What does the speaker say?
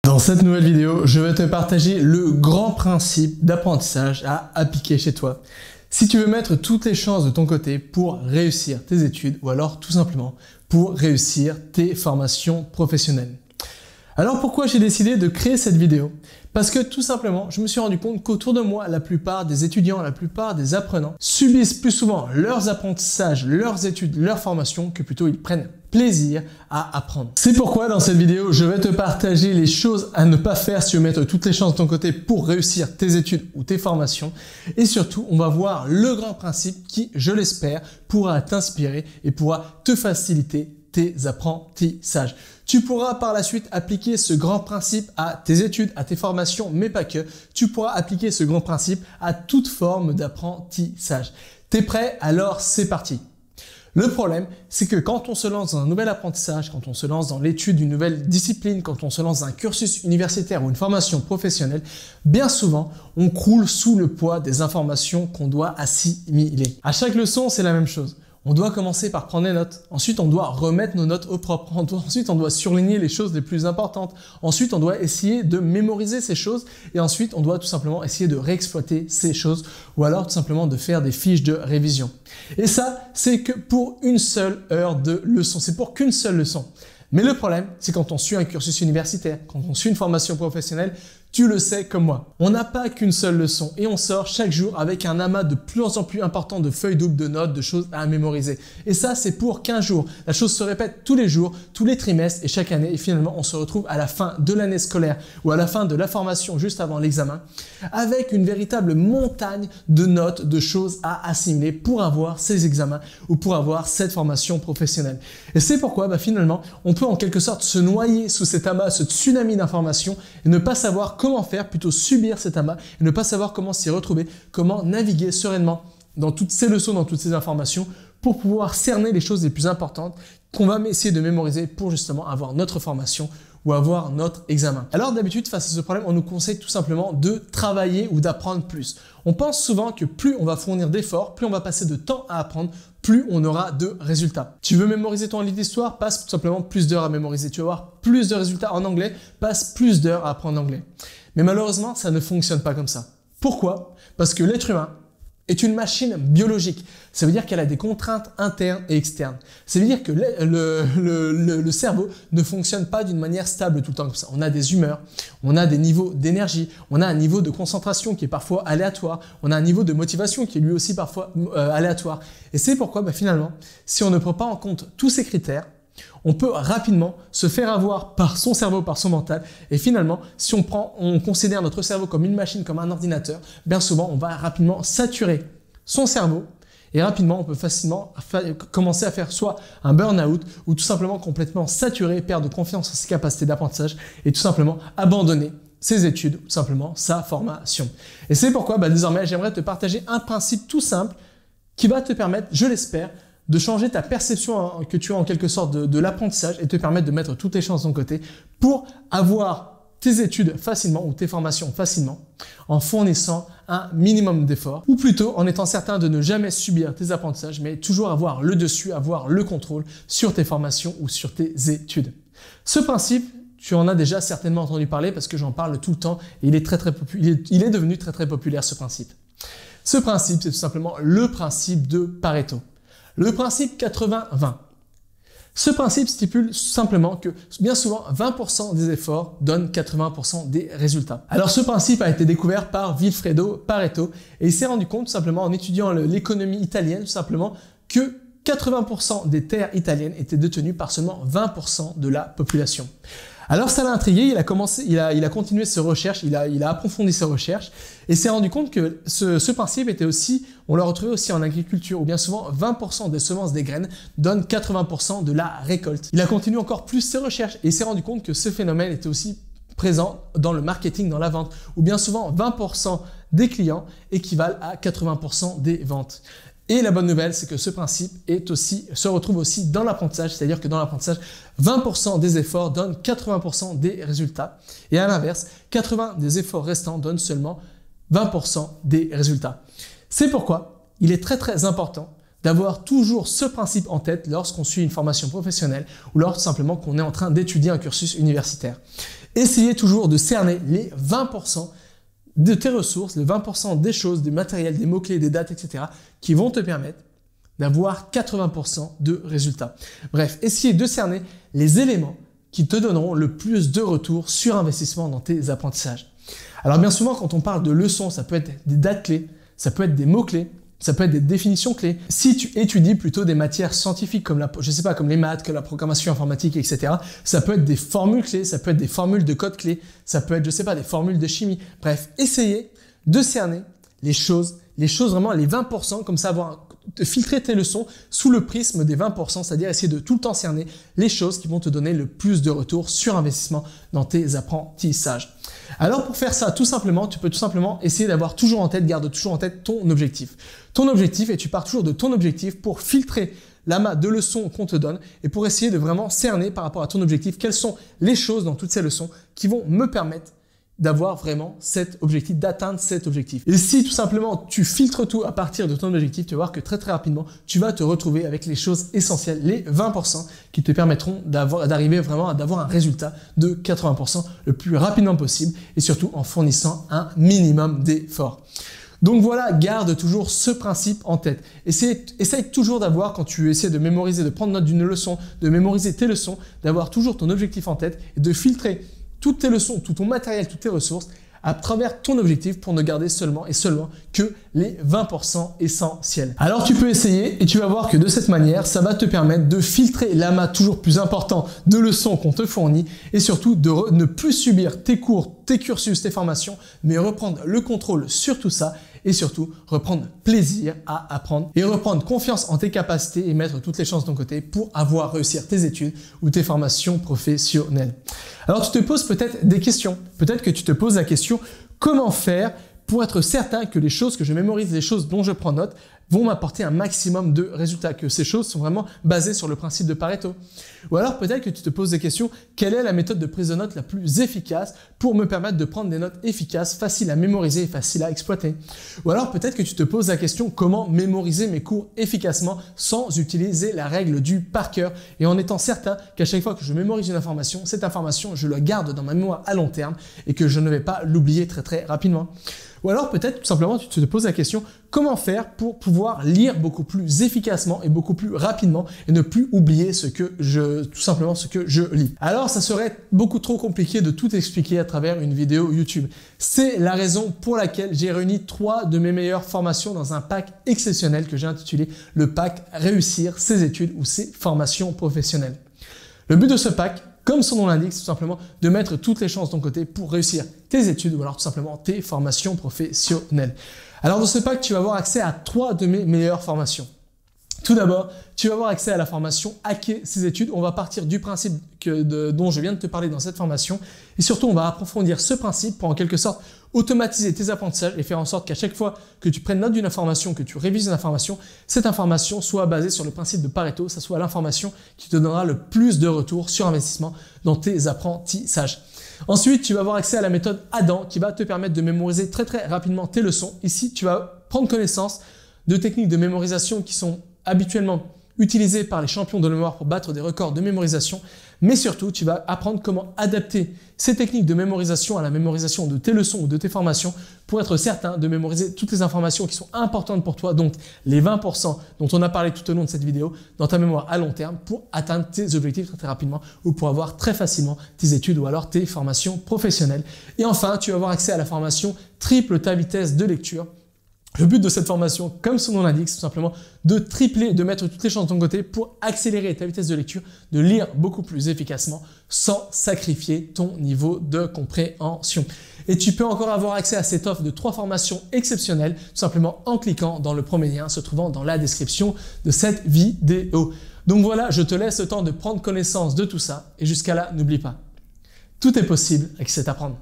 Dans cette nouvelle vidéo, je vais te partager le grand principe d'apprentissage à appliquer chez toi. Si tu veux mettre toutes les chances de ton côté pour réussir tes études ou alors tout simplement pour réussir tes formations professionnelles. Alors pourquoi j'ai décidé de créer cette vidéo? Parce que tout simplement, je me suis rendu compte qu'autour de moi, la plupart des étudiants, la plupart des apprenants subissent plus souvent leurs apprentissages, leurs études, leurs formations que plutôt ils prennent plaisir à apprendre. C'est pourquoi dans cette vidéo, je vais te partager les choses à ne pas faire si tu veux mettre toutes les chances de ton côté pour réussir tes études ou tes formations. Et surtout, on va voir le grand principe qui, je l'espère, pourra t'inspirer et pourra te faciliter tes apprentissages. Tu pourras par la suite appliquer ce grand principe à tes études, à tes formations, mais pas que. Tu pourras appliquer ce grand principe à toute forme d'apprentissage. T'es prêt? Alors c'est parti. Le problème, c'est que quand on se lance dans un nouvel apprentissage, quand on se lance dans l'étude d'une nouvelle discipline, quand on se lance dans un cursus universitaire ou une formation professionnelle, bien souvent, on croule sous le poids des informations qu'on doit assimiler. À chaque leçon, c'est la même chose. On doit commencer par prendre des notes. Ensuite, on doit remettre nos notes au propre. Ensuite, on doit surligner les choses les plus importantes. Ensuite, on doit essayer de mémoriser ces choses. Et ensuite, on doit tout simplement essayer de réexploiter ces choses ou alors tout simplement de faire des fiches de révision. Et ça, c'est que pour une seule heure de leçon. C'est pour qu'une seule leçon. Mais le problème, c'est quand on suit un cursus universitaire, quand on suit une formation professionnelle, tu le sais comme moi. On n'a pas qu'une seule leçon et on sort chaque jour avec un amas de plus en plus important de feuilles doubles, de notes, de choses à mémoriser. Et ça, c'est pour 15 jours. La chose se répète tous les jours, tous les trimestres et chaque année. Et finalement, on se retrouve à la fin de l'année scolaire ou à la fin de la formation juste avant l'examen avec une véritable montagne de notes, de choses à assimiler pour avoir ces examens ou pour avoir cette formation professionnelle. Et c'est pourquoi finalement, on peut en quelque sorte se noyer sous cet amas, ce tsunami d'informations et ne pas savoir comment faire, plutôt subir cet amas et ne pas savoir comment s'y retrouver, comment naviguer sereinement dans toutes ces leçons, dans toutes ces informations pour pouvoir cerner les choses les plus importantes qu'on va essayer de mémoriser pour justement avoir notre formation ou avoir notre examen. Alors d'habitude, face à ce problème, on nous conseille tout simplement de travailler ou d'apprendre plus. On pense souvent que plus on va fournir d'efforts, plus on va passer de temps à apprendre, plus on aura de résultats. Tu veux mémoriser ton livre d'histoire, passe tout simplement plus d'heures à mémoriser. Tu vas avoir plus de résultats en anglais, passe plus d'heures à apprendre l'anglais. Mais malheureusement, ça ne fonctionne pas comme ça. Pourquoi? Parce que l'être humain est une machine biologique. Ça veut dire qu'elle a des contraintes internes et externes. Ça veut dire que le cerveau ne fonctionne pas d'une manière stable tout le temps comme ça. On a des humeurs, on a des niveaux d'énergie, on a un niveau de concentration qui est parfois aléatoire, on a un niveau de motivation qui est lui aussi parfois aléatoire. Et c'est pourquoi finalement, si on ne prend pas en compte tous ces critères, on peut rapidement se faire avoir par son cerveau, par son mental. Et finalement, si on considère notre cerveau comme une machine, comme un ordinateur, bien souvent, on va rapidement saturer son cerveau. Et rapidement, on peut facilement commencer à faire soit un burn-out ou tout simplement complètement saturer, perdre confiance en ses capacités d'apprentissage et tout simplement abandonner ses études ou tout simplement sa formation. Et c'est pourquoi désormais, j'aimerais te partager un principe tout simple qui va te permettre, je l'espère, de changer ta perception que tu as en quelque sorte de l'apprentissage et te permettre de mettre toutes tes chances de ton côté pour avoir tes études facilement ou tes formations facilement en fournissant un minimum d'efforts ou plutôt en étant certain de ne jamais subir tes apprentissages mais toujours avoir le dessus, avoir le contrôle sur tes formations ou sur tes études. Ce principe, tu en as déjà certainement entendu parler parce que j'en parle tout le temps et il est devenu très populaire ce principe. Ce principe, c'est tout simplement le principe de Pareto. Le principe 80-20. Ce principe stipule simplement que bien souvent 20% des efforts donnent 80% des résultats. Alors ce principe a été découvert par Vilfredo Pareto et il s'est rendu compte tout simplement en étudiant l'économie italienne tout simplement que 80% des terres italiennes étaient détenues par seulement 20% de la population. Alors ça l'a intrigué, il a continué ses recherches, il a approfondi ses recherches et s'est rendu compte que ce principe était aussi, on l'a retrouvé aussi en agriculture où bien souvent 20% des semences des graines donnent 80% de la récolte. Il a continué encore plus ses recherches et il s'est rendu compte que ce phénomène était aussi présent dans le marketing, dans la vente, où bien souvent 20% des clients équivalent à 80% des ventes. Et la bonne nouvelle, c'est que ce principe se retrouve aussi dans l'apprentissage, c'est-à-dire que dans l'apprentissage, 20% des efforts donnent 80% des résultats. Et à l'inverse, 80% des efforts restants donnent seulement 20% des résultats. C'est pourquoi il est très important d'avoir toujours ce principe en tête lorsqu'on suit une formation professionnelle ou lorsque simplement qu'on est en train d'étudier un cursus universitaire. essayez toujours de cerner les 20% de tes ressources, les 20% des choses, des matériels, des mots-clés, des dates, etc. qui vont te permettre d'avoir 80% de résultats. Bref, essayez de cerner les éléments qui te donneront le plus de retour sur investissement dans tes apprentissages. Alors bien souvent, quand on parle de leçons, ça peut être des dates clés, ça peut être des mots-clés, ça peut être des définitions clés. Si tu étudies plutôt des matières scientifiques comme comme les maths, que la programmation informatique, etc., ça peut être des formules clés, ça peut être des formules de code clés, ça peut être, des formules de chimie. Bref, essayez de cerner les choses vraiment, les 20%, comme ça, de filtrer tes leçons sous le prisme des 20%, c'est-à-dire essayer de tout le temps cerner les choses qui vont te donner le plus de retour sur investissement dans tes apprentissages. Alors pour faire ça, tout simplement, tu peux tout simplement essayer d'avoir toujours en tête, garde toujours en tête ton objectif. Ton objectif, et tu pars toujours de ton objectif pour filtrer l'amas de leçons qu'on te donne et pour essayer de vraiment cerner par rapport à ton objectif quelles sont les choses dans toutes ces leçons qui vont me permettre d'avoir vraiment cet objectif, d'atteindre cet objectif. Et si tout simplement tu filtres tout à partir de ton objectif, tu vas voir que très rapidement, tu vas te retrouver avec les choses essentielles, les 20% qui te permettront d'arriver vraiment à avoir un résultat de 80% le plus rapidement possible et surtout en fournissant un minimum d'efforts. Donc voilà, garde toujours ce principe en tête. Essaye toujours d'avoir, quand tu essaies de mémoriser, de prendre note d'une leçon, de mémoriser tes leçons, d'avoir toujours ton objectif en tête et de filtrer toutes tes leçons, tout ton matériel, toutes tes ressources à travers ton objectif pour ne garder seulement que les 20% essentiels. Alors tu peux essayer et tu vas voir que de cette manière, ça va te permettre de filtrer l'amas toujours plus important de leçons qu'on te fournit et surtout de ne plus subir tes cours, tes cursus, tes formations, mais reprendre le contrôle sur tout ça et surtout reprendre plaisir à apprendre et reprendre confiance en tes capacités et mettre toutes les chances de ton côté pour réussir tes études ou tes formations professionnelles. Alors tu te poses peut-être des questions. Peut-être que tu te poses la question comment faire pour être certain que les choses que je mémorise, les choses dont je prends note, vont m'apporter un maximum de résultats, que ces choses sont vraiment basées sur le principe de Pareto. Ou alors peut-être que tu te poses des questions, quelle est la méthode de prise de notes la plus efficace pour me permettre de prendre des notes efficaces, faciles à mémoriser et faciles à exploiter. Ou alors peut-être que tu te poses la question, comment mémoriser mes cours efficacement sans utiliser la règle du par cœur et en étant certain qu'à chaque fois que je mémorise une information, cette information, je la garde dans ma mémoire à long terme et que je ne vais pas l'oublier très rapidement. Ou alors peut-être tout simplement tu te poses la question comment faire pour pouvoir lire beaucoup plus efficacement et beaucoup plus rapidement et ne plus oublier tout simplement ce que je lis. Alors ça serait beaucoup trop compliqué de tout expliquer à travers une vidéo YouTube. C'est la raison pour laquelle j'ai réuni 3 de mes meilleures formations dans un pack exceptionnel que j'ai intitulé le pack Réussir ses études ou ses formations professionnelles. Le but de ce pack, comme son nom l'indique, c'est tout simplement de mettre toutes les chances de ton côté pour réussir tes études ou alors tout simplement tes formations professionnelles. Alors dans ce pack, tu vas avoir accès à 3 de mes meilleures formations. Tout d'abord, tu vas avoir accès à la formation Hacker ses études. On va partir du principe dont je viens de te parler dans cette formation et surtout on va approfondir ce principe pour en quelque sorte automatiser tes apprentissages et faire en sorte qu'à chaque fois que tu prennes note d'une information, que tu révises une information, cette information soit basée sur le principe de Pareto, ça soit l'information qui te donnera le plus de retour sur investissement dans tes apprentissages. Ensuite, tu vas avoir accès à la méthode Adam qui va te permettre de mémoriser très rapidement tes leçons. Ici, tu vas prendre connaissance de techniques de mémorisation qui sont habituellement utilisées par les champions de mémoire pour battre des records de mémorisation, mais surtout, tu vas apprendre comment adapter ces techniques de mémorisation à la mémorisation de tes leçons ou de tes formations pour être certain de mémoriser toutes les informations qui sont importantes pour toi, donc les 20% dont on a parlé tout au long de cette vidéo, dans ta mémoire à long terme pour atteindre tes objectifs très rapidement ou pour avoir très facilement tes études ou alors tes formations professionnelles. Et enfin, tu vas avoir accès à la formation Triple ta vitesse de lecture. Le but de cette formation, comme son nom l'indique, c'est tout simplement de tripler, de mettre toutes les chances de ton côté pour accélérer ta vitesse de lecture, de lire beaucoup plus efficacement sans sacrifier ton niveau de compréhension. Et tu peux encore avoir accès à cette offre de 3 formations exceptionnelles, tout simplement en cliquant dans le premier lien se trouvant dans la description de cette vidéo. Donc voilà, je te laisse le temps de prendre connaissance de tout ça et jusqu'à là, n'oublie pas, tout est possible avec cet apprendre.